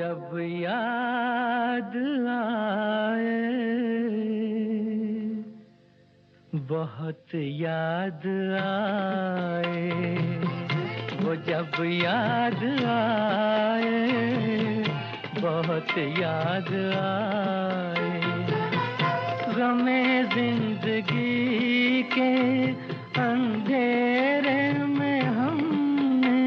जब याद आए, बहुत याद आए, वो जब याद आए, बहुत याद आए। गमे जिंदगी के अंधेरे में हमने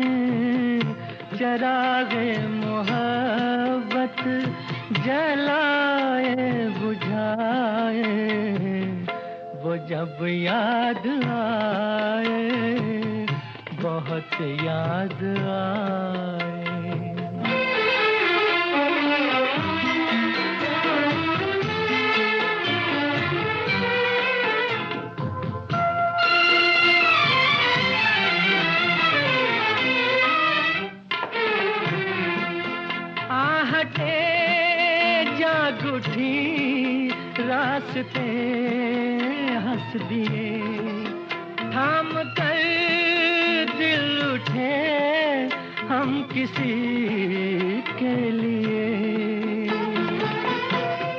चरागे मोहब्बत जलाए बुझाए, वो जब याद आए, बहुत याद आए। आहटे जाग उठी, रास्ते हंस दिए, थाम कर दिल उठे हम किसी के लिए।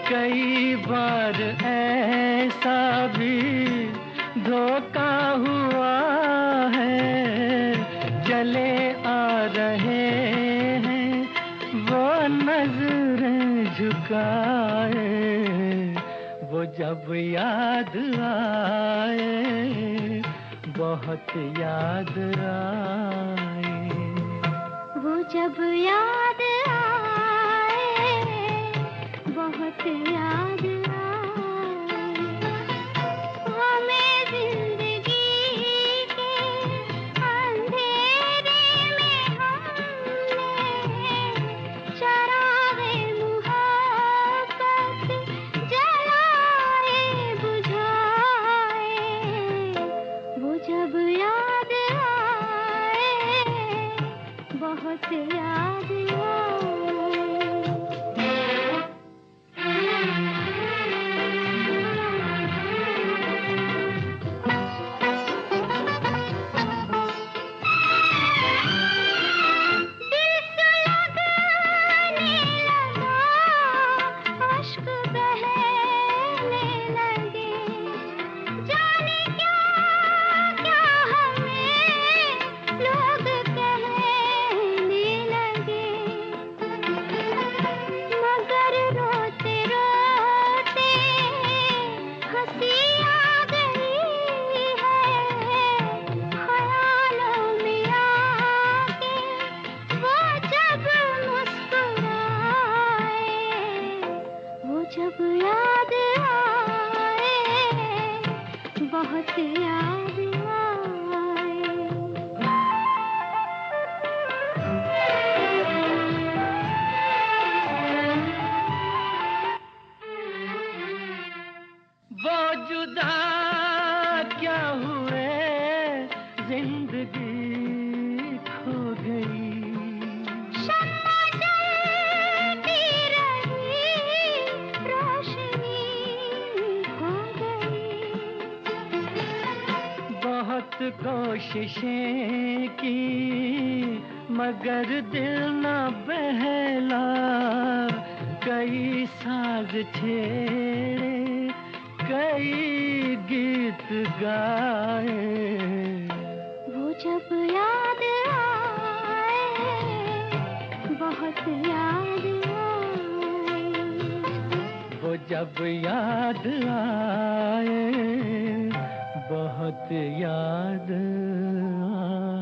कई बार ऐसा भी धोखा हुआ है, चले आ रहे हैं वो नजरें झुकाए, वो जब याद आए, बहुत याद आए। वो जब याद आए, बहुत याद आए। हमें जिंदगी के अंधेरे में हमने चरागे मुहब्बत जलाए बुझाए, वो जब याद आए, बहुत याद आए। जब याद आए, बहुत याद आए। वो जुदा क्या हुए, जिंदगी खो गई। बहुत कोशिशें की मगर दिल न बहला, कई साज छेड़े, कई गीत गाए, वो जब याद आए, बहुत याद आए। वो जब याद आए, बहुत याद आए।